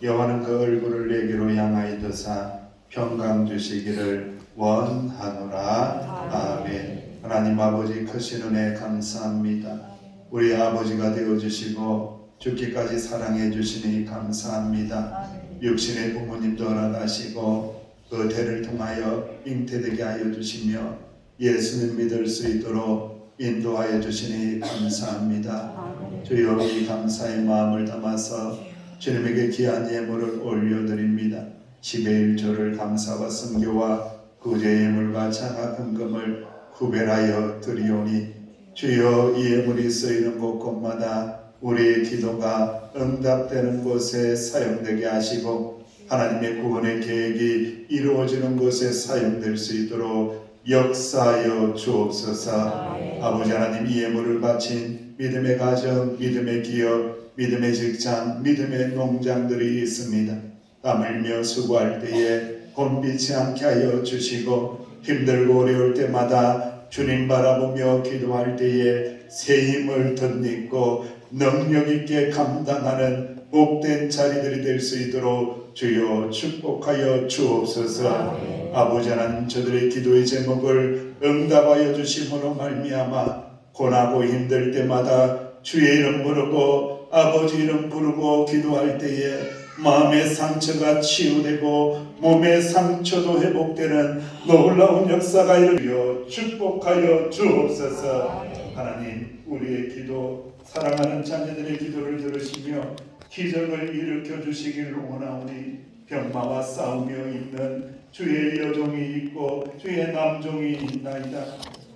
여호와는 그 얼굴을 내게로 향하여 드사 평강 주시기를 원하노라. 아멘. 하나님 아버지 크신 은혜 감사합니다. 우리 아버지가 되어주시고 죽기까지 사랑해 주시니 감사합니다. 육신의 부모님도 허락하시고 그 대를 통하여 잉태되게 하여 주시며 예수님 믿을 수 있도록 인도하여 주시니 감사합니다. 주여 이 감사의 마음을 담아서 주님에게 귀한 예물을 올려드립니다. 10의 1조를 감사와 선교와 구제의 예물과 장화 금금을 구별하여 드리오니 주여 이 예물이 쓰이는 곳곳마다 우리의 기도가 응답되는 곳에 사용되게 하시고 하나님의 구원의 계획이 이루어지는 곳에 사용될 수 있도록 역사하여 주옵소서. 아버지 하나님, 이 예물을 바친 믿음의 가정, 믿음의 기업, 믿음의 직장, 믿음의 농장들이 있습니다. 땀 흘며 수고할 때에 곤비치 않게 하여 주시고 힘들고 어려울 때마다 주님 바라보며 기도할 때에 새 힘을 덧입고 능력 있게 감당하는 복된 자리들이 될 수 있도록 주여 축복하여 주옵소서. 아버지 하나님, 저들의 기도의 제목을 응답하여 주심으로 말미암아 고나고 힘들 때마다 주의 이름 부르고 아버지 이름 부르고 기도할 때에 마음의 상처가 치유되고 몸의 상처도 회복되는 놀라운 역사가 이루어 축복하여 주옵소서. 하나님, 우리의 기도, 사랑하는 자녀들의 기도를 들으시며 기적을 일으켜 주시기를 원하오니 병마와 싸우며 있는 주의 여종이 있고 주의 남종이 있나이다.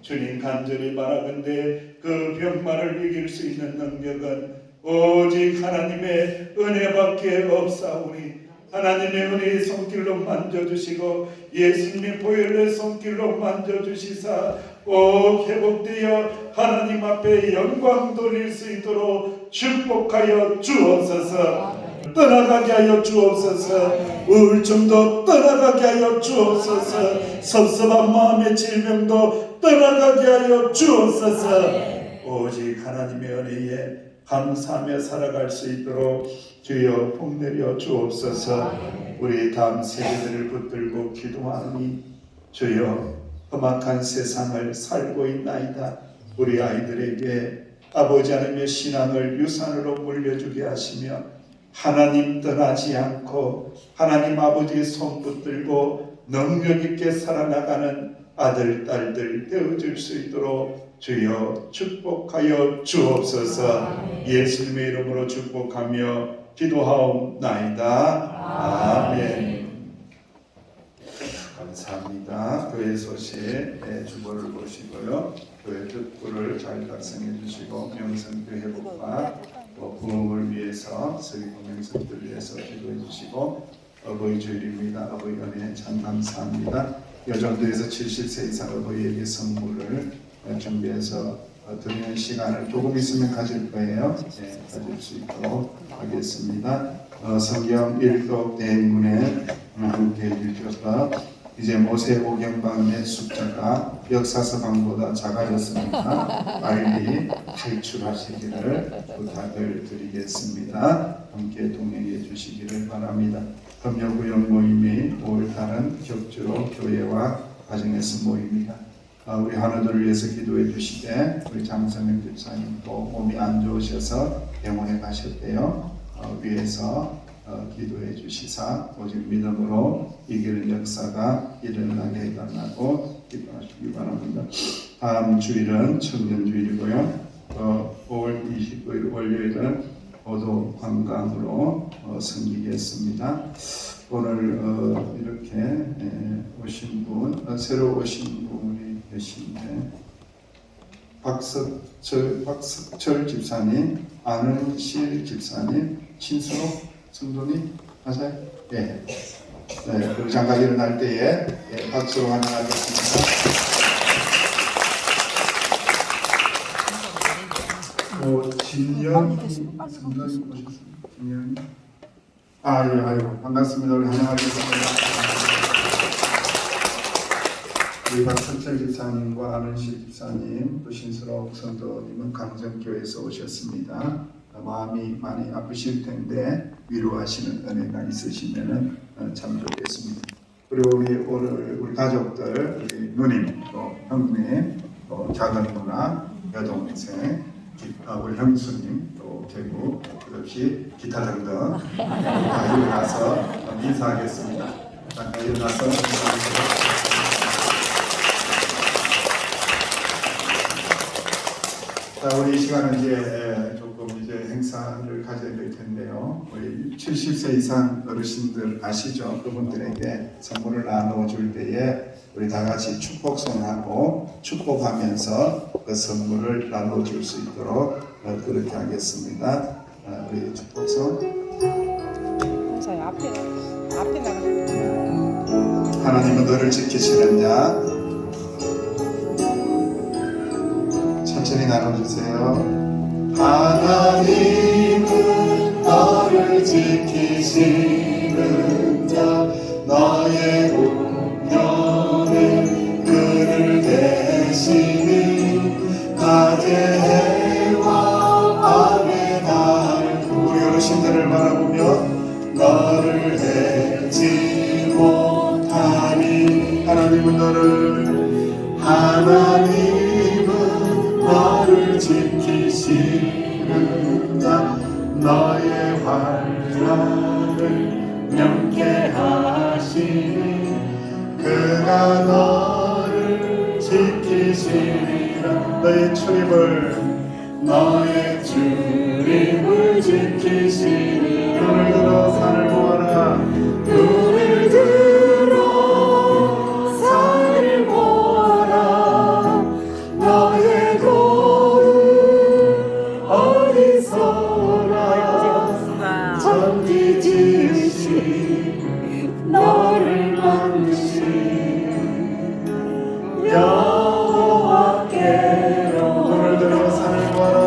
주님 간절히 바라건대 그 병마를 이길 수 있는 능력은 오직 하나님의 은혜밖에 없사오니 하나님의 은혜의 손길로 만져주시고 예수님의 보혈의 손길로 만져주시사 꼭 회복되어 하나님 앞에 영광 돌릴 수 있도록 축복하여 주옵소서. 떠나가게 하여 주옵소서. 우울증도 떠나가게 하여 주옵소서. 섭섭한 마음의 질병도 떠나가게 하여 주옵소서. 오직 하나님의 은혜에 감사하며 살아갈 수 있도록 주여 복내려 주옵소서. 우리 다음 세대들을 붙들고 기도하니 주여 험악한 세상을 살고 있나이다. 우리 아이들에게 아버지 하나님의 신앙을 유산으로 물려주게 하시며 하나님 떠나지 않고 하나님 아버지의 손 붙들고 능력 있게 살아나가는 아들 딸들 되어줄 수 있도록 주여 축복하여 주옵소서. 예수님의 이름으로 축복하며 기도하옵나이다. 아멘. 감사합니다. 교회 소식 주보를 보시고요. 교회 특구를 잘 작성해 주시고 명성교회 회복과 부흥을 위해서 서기도 명성들을 위해서 기도해 주시고 어버이 주일입니다. 어버이 연애 참 감사합니다. 여정도에서 70세 이상 어버이에게 선물을 준비해서 드리는 시간을 조금 있으면 가질 거예요. 가질 수 있도록 하겠습니다. 성경 일독 대인문에 함께 해주셔서 이제 모세 오경방의 숫자가 역사서방보다 작아졌으니까 빨리 탈출하시기를 부탁을 드리겠습니다. 함께 동행해 주시기를 바랍니다. 금요구역 모임이 5월달은 격주로 교회와 가정에서 모입니다. 우리 하나들을 위해서 기도해 주시되 우리 장성현 집사님도 몸이 안 좋으셔서 병원에 가셨대요. 위해서 기도해 주시사 오직 믿음으로 이기는 역사가 일어나게 해달라고 기도하시기 바랍니다. 다음 주일은 청년주일이고요. 5월 29일 월요일은 모두 관광으로 섬기겠습니다. 오늘 이렇게 오신 분, 새로 오신 분이 계신데 박석철 집사님, 안은실 집사님, 신수록 성도님 맞아요? 예. 네, 그 장가 일어날 때에 박수로 환영하겠습니다. 진영이 성도님 오셨습니다. 진영이. 아이고 반갑습니다. 우리 환영하겠습니다. 우리 박석철 집사님과 안은실 집사님, 또 신수록 성도님은 강정교회에서 오셨습니다. 마음이 많이 아프실 텐데 위로하시는 은혜가 있으시면은 참 좋겠습니다. 그리고 우리 가족들, 우리 누님, 또 형님, 또 작은 누나, 여동생, 우리 형수님, 또 대구, 그렇지 기타 등등 다 일어나서 인사하겠습니다. 일어나서 인사하겠습니다. 자, 우리 이 시간은 이제 조금 행사를 가져야 될 텐데요. 우리 70세 이상 어르신들 아시죠? 그분들에게 선물을 나눠줄 때에 우리 다 같이 축복송하고 축복하면서 그 선물을 나눠줄 수 있도록 그렇게 하겠습니다. 우리 축복송. 앞에 나가. 하나님은 너를 지키시는 자. 천천히 나눠주세요. 하나님은 너를 지키시는 자, 너의 운명을 그를 대시니 낮의 해와 밤의 달. 우리 어르신들을 바라보며 너를 해지 못하니 하나님은 너를 지키시는 자, 너의 환난을 명쾌하시니 그가 너를 지키시리라. 너의 출입을 지키시리라. 눈을 들어 산을 보아라. 눈을 들어 산을 보아라. 너의 거울 어디서나 천지 지으신 너를 만드신 여호와께로. 눈을 들어 산을 보아라.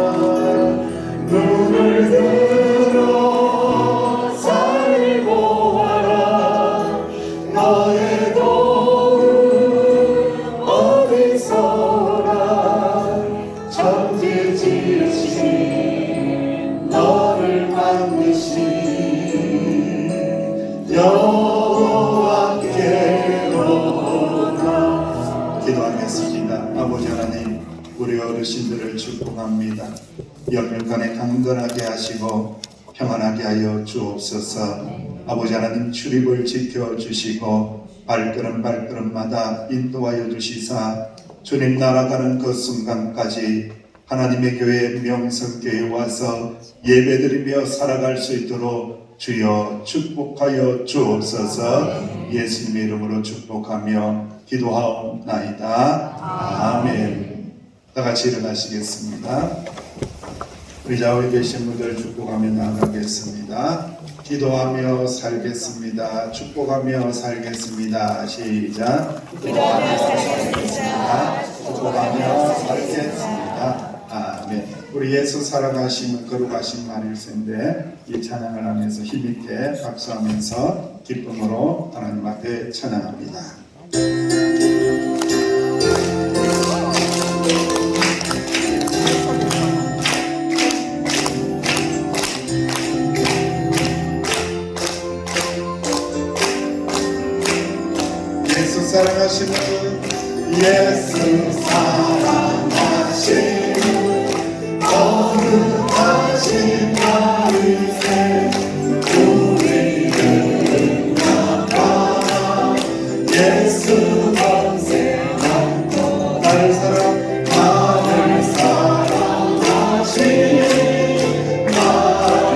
눈을 들어 산을 보아라. 너의 거울 어디서나 천지 지으신 너를 만드신 여호와께로다. 기도하겠습니다. 아버지 하나님, 우리 어르신들을 축복합니다. 영육간에 강건하게 하시고 평안하게 하여 주옵소서. 아버지 하나님, 출입을 지켜주시고 발걸음마다 인도하여 주시사 주님 날아가는 그 순간까지 하나님의 교회 명성교회에 와서 예배드리며 살아갈 수 있도록 주여 축복하여 주옵소서. 예수님의 이름으로 축복하며 기도하옵나이다. 아멘. 다 같이 일어나시겠습니다. 우리 좌우에 계신 분들 축복하며 나아가겠습니다. 기도하며 살겠습니다. 축복하며 살겠습니다. 시작. 기도하며 살겠습니다. 축복하며 살겠습니다. 아멘. 우리 예수 살아가시면 거룩하신 만일세인데 이 찬양을 하면서 힘있게 박수하면서 기쁨으로 하나님 앞에 찬양합니다. 예수 사랑하시는 예수 사랑하시는 거룩하신 나이세 우리를 나타나 예수 범생한 것 나를 사랑하시니 나를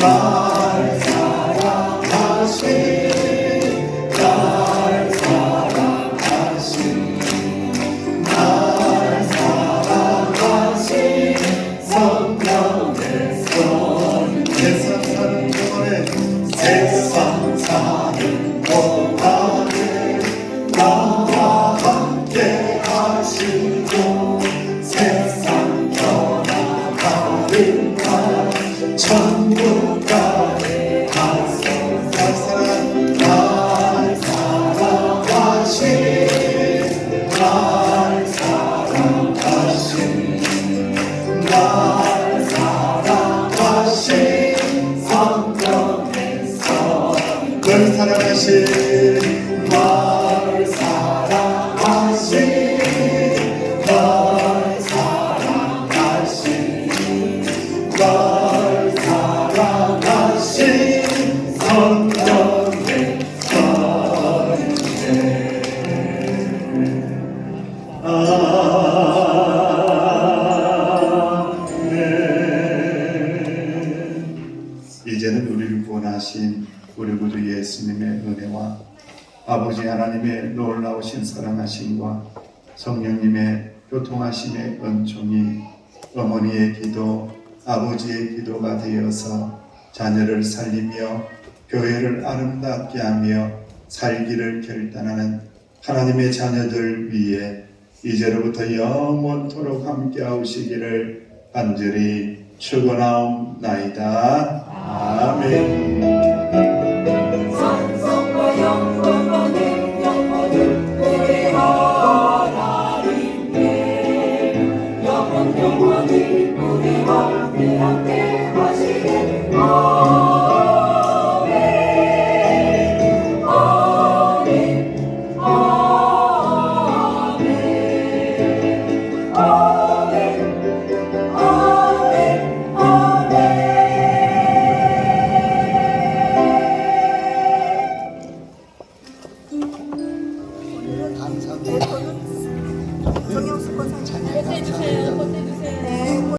날 사랑하신 날 사랑하신 날 사랑하신 성령의 손 세상 사는 동안에 세상 사는 동안에 나와 함께 하시고 세상 변화가는 날 천국까지 가소서 날 사랑하신 날 사랑하신 날 사랑하신 성령의 손 널 사랑하신 날 사랑하신 날 사랑하신 날 사랑하신 성령의 손에 이제는 우리를 구원하신 우리 구주 예수님의 은혜와 아버지 하나님의 놀라우신 사랑하심과 성령님의 교통하심의 은총이 어머니의 기도, 아버지의 기도가 되어서 자녀를 살리며 교회를 아름답게 하며 살기를 결단하는 하나님의 자녀들 위해 이제로부터 영원토록 함께 하시기를 간절히 축원하옵나이다. 아멘. 찬송과 영광과 능력 모두 우리 하나님께 영원히 우리와 함께 하시길 아멘 아멘 아멘 아멘 감사합니다. 정영수 권사님. 보태주세요. 보태주세요. 네.